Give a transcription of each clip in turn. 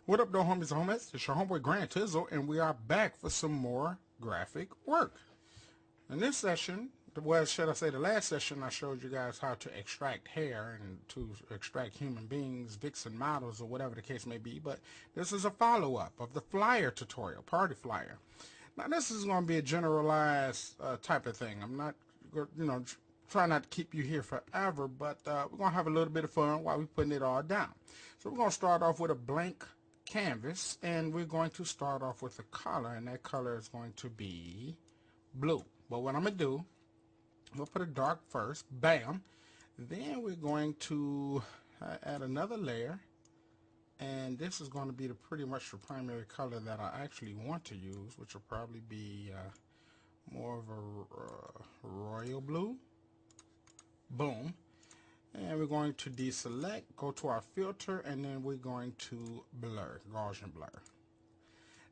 What up, though, homies and homies? It's your homeboy Grand Tizzle, and we are back for some more graphic work. In this session, well, should I say the last session, I showed you guys how to extract hair and to extract human beings, vixen models, or whatever the case may be. But this is a follow-up of the flyer tutorial, party flyer. Now, this is going to be a generalized type of thing. I'm not, try not to keep you here forever, but we're going to have a little bit of fun while we're putting it all down. So we're going to start off with a blank canvas, and we're going to start off with a color, and that color is going to be blue. But what I'm going to do, we'll put a dark first, bam. Then we're going to add another layer, and this is going to be pretty much the primary color that I actually want to use, which will probably be more of a royal blue. Boom. And we're going to deselect, go to our filter, and then we're going to blur, Gaussian blur.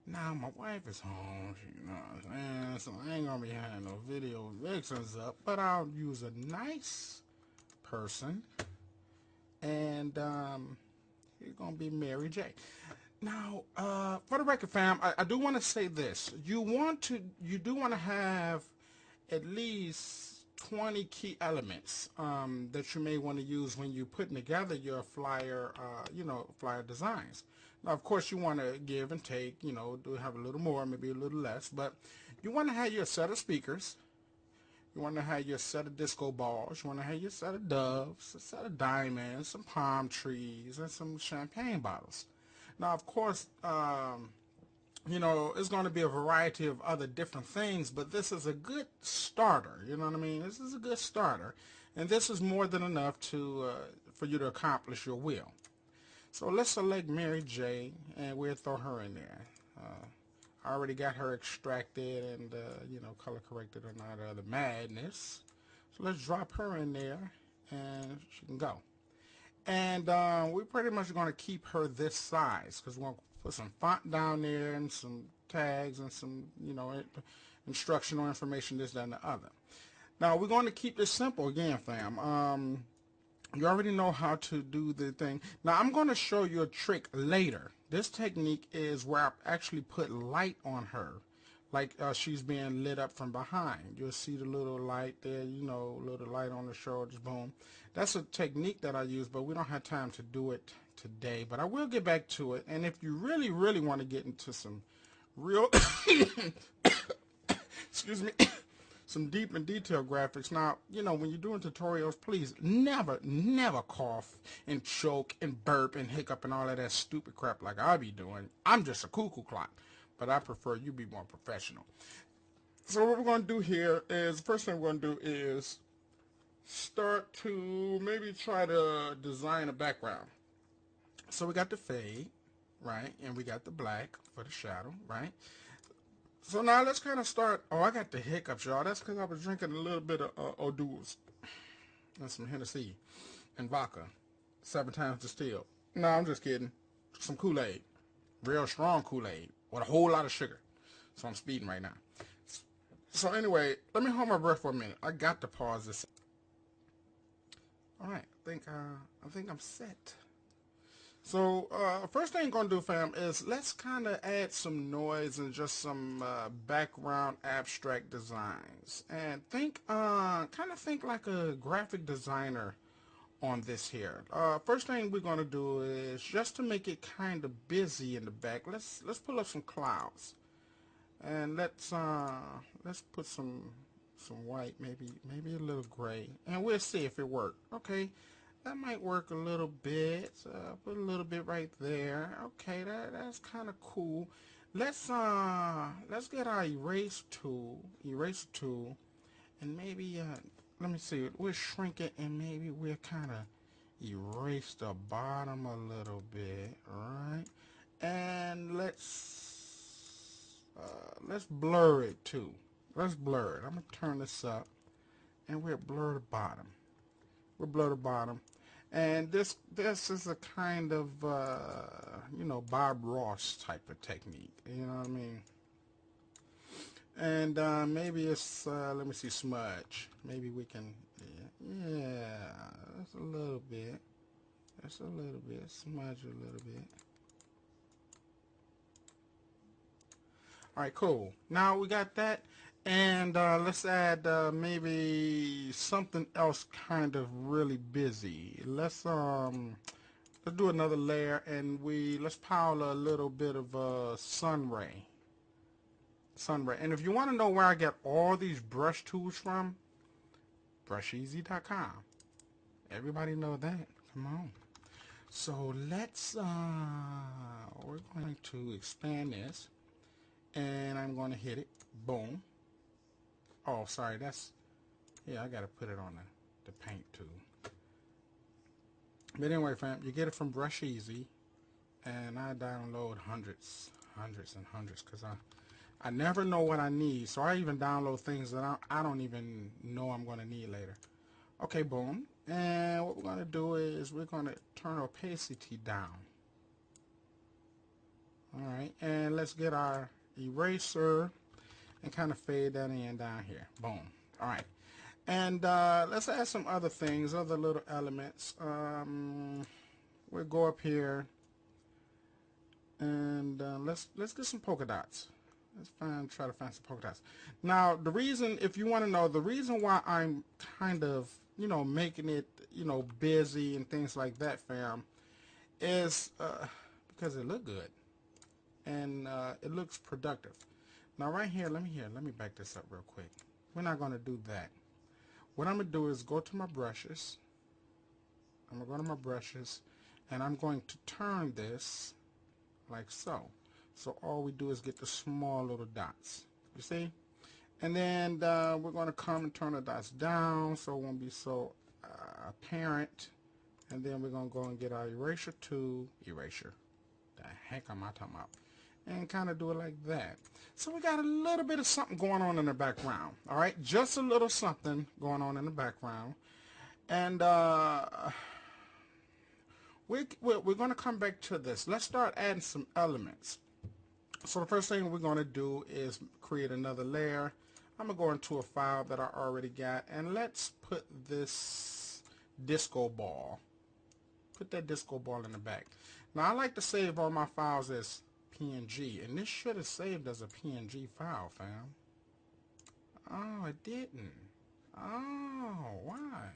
Now my wife is home, you know what I'm saying, so I ain't gonna be having no video vixens up, but I'll use a nice person, and he's gonna be Mary J. Now, for the record, fam, I do want to say this: you do want to have at least 20 key elements that you may want to use when you're putting together your flyer, flyer designs. Now, of course, you want to give and take, do have a little more, maybe a little less, but you want to have your set of speakers. You want to have your set of disco balls. You want to have your set of doves, a set of diamonds, some palm trees, and some champagne bottles. Now, of course, it's going to be a variety of other different things, but this is a good starter. You know what I mean? This is a good starter, and this is more than enough for you to accomplish your will. So let's select Mary J, and we'll throw her in there. I already got her extracted and, color corrected and all the other madness. So let's drop her in there, and she can go. And we're pretty much going to keep her this size, because we're going to put some font down there and some tags and some, instructional information, this, that, and the other. Now, we're going to keep this simple again, fam. You already know how to do the thing. Now, I'm going to show you a trick later. This technique is where I actually put light on her, like she's being lit up from behind. You'll see the little light there, little light on the shoulders, boom. That's a technique that I use, but we don't have time to do it today. But I will get back to it. And if you really, really want to get into some real, excuse me, some deep and detailed graphics. Now, when you're doing tutorials, please never, never cough and choke and burp and hiccup and all of that stupid crap like I be doing. I'm just a cuckoo clock, but I prefer you be more professional. So what we're going to do here is, the first thing we're going to do is start to maybe try to design a background. So we got the fade, right? And we got the black for the shadow, right? So now let's kind of start. Oh, I got the hiccups, y'all. That's because I was drinking a little bit of O'Doul's and some Hennessy and vodka, 7 times distilled. No, I'm just kidding. Some Kool-Aid, real strong Kool-Aid with a whole lot of sugar. So I'm speeding right now. So anyway, let me hold my breath for a minute. I got to pause this. All right, I think I'm set. So first thing I'm going to do, fam, is let's kind of add some noise and just some background abstract designs. And kind of think like a graphic designer on this here. First thing we're going to do is, just to make it kind of busy in the back, let's pull up some clouds. And let's put some white, maybe a little gray. And we'll see if it works. Okay. That might work a little bit. Put a little bit right there. Okay, that's kind of cool. Let's get our erase tool, and maybe let me see. We'll shrink it, and maybe we'll kind of erase the bottom a little bit, right? And let's blur it too. Let's blur it. I'm gonna turn this up, and we'll blur the bottom. We'll blur the bottom. And this is a kind of, Bob Ross type of technique. You know what I mean? And maybe it's, let me see, smudge. Maybe we can, yeah, that's a little bit. Smudge a little bit. All right, cool. Now we got that. And let's add maybe something else kind of really busy. Let's do another layer, and let's pile a little bit of sun ray. And if you want to know where I get all these brush tools from, brusheasy.com. Everybody know that. Come on. So we're going to expand this, and I'm going to hit it. Boom. Oh, sorry, yeah, I got to put it on the paint tool. But anyway, fam, you get it from Brush Easy, and I download hundreds and hundreds, because I never know what I need, so I even download things that I don't even know I'm going to need later. Okay, boom. And what we're going to do is we're going to turn opacity down. Alright, and let's get our eraser and kind of fade that in down here. Boom. Alright. And let's add some other things, other little elements. We'll go up here and let's get some polka dots. Let's try to find some polka dots. Now, the reason, if you want to know, the reason why I'm kind of, making it, busy and things like that, fam, is because it look good and it looks productive. Now, right here, let me back this up real quick. We're not going to do that. What I'm going to do is go to my brushes. I'm going to go to my brushes, and I'm going to turn this like so. So all we do is get the small little dots. You see? And then we're going to come and turn the dots down so it won't be so apparent. And then we're going to go and get our eraser tool. Erasure. The heck am I talking about? And kind of do it like that. So we got a little bit of something going on in the background. All right? Just a little something going on in the background. And we're going to come back to this. Let's start adding some elements. So the first thing we're going to do is create another layer. I'm going to go into a file that I already got, and let's put this disco ball. Put that disco ball in the back. Now, I like to save all my files as PNG, and this should have saved as a PNG file, fam. Oh, it didn't. Oh, why?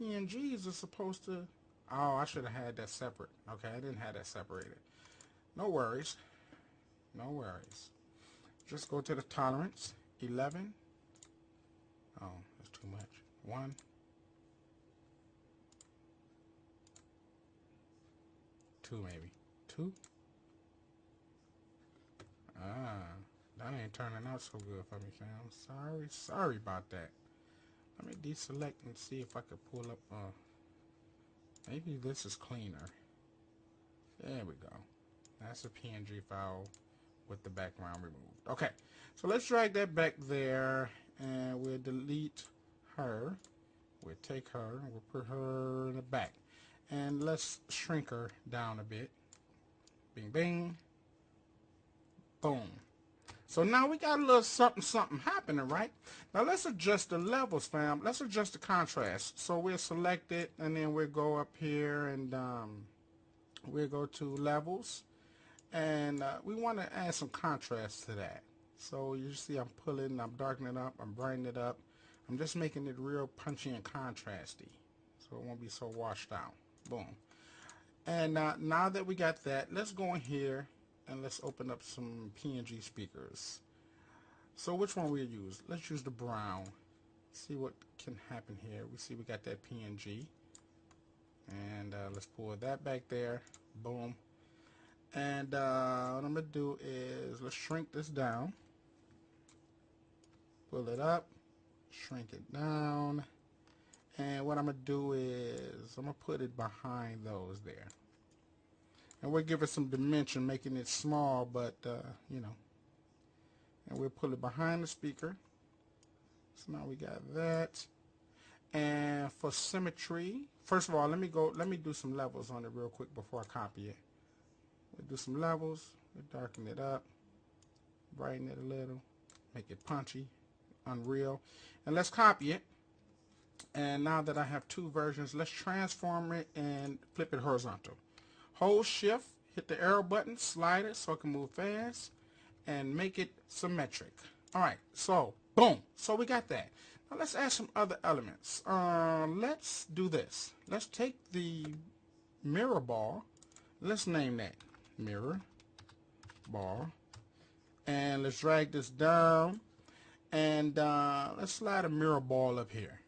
PNGs are supposed to... Oh, I should have had that separate. Okay, I didn't have that separated. No worries. No worries. Just go to the tolerance. 11. Oh, that's too much. 1. 2 maybe. 2. That ain't turning out so good for me, fam. Sorry about that. Let me deselect and see if I could pull up. Maybe this is cleaner. There we go. That's a PNG file with the background removed. Okay, so let's drag that back there, and we'll delete her. We'll take her and we'll put her in the back, and let's shrink her down a bit. Bing, bing, boom. So now we got a little something happening, right? Now let's adjust the levels, fam. Let's adjust the contrast. So we'll select it, and then we'll go up here, and we'll go to levels, and we want to add some contrast to that. So you see I'm pulling, I'm darkening it up, I'm brightening it up. I'm just making it real punchy and contrasty, so it won't be so washed out. Boom. And now that we got that, let's go in here and let's open up some PNG speakers. So which one we'll use? Let's use the brown. See what can happen here. We see we got that PNG. And let's pull that back there. Boom. And what I'm going to do is let's shrink this down. Pull it up. Shrink it down. And what I'm going to do is I'm going to put it behind those there. And we'll give it some dimension, making it small, but, you know. And we'll pull it behind the speaker. So now we got that. And for symmetry, first of all, let me do some levels on it real quick before I copy it. We'll do some levels. We'll darken it up. Brighten it a little. Make it punchy. Unreal. And let's copy it. And now that I have two versions, let's transform it and flip it horizontal. Hold shift, hit the arrow button, slide it so it can move fast, and make it symmetric. All right, so boom. So we got that. Now let's add some other elements. Let's do this. Let's take the mirror ball. Let's name that mirror ball. And let's drag this down. And let's slide a mirror ball up here.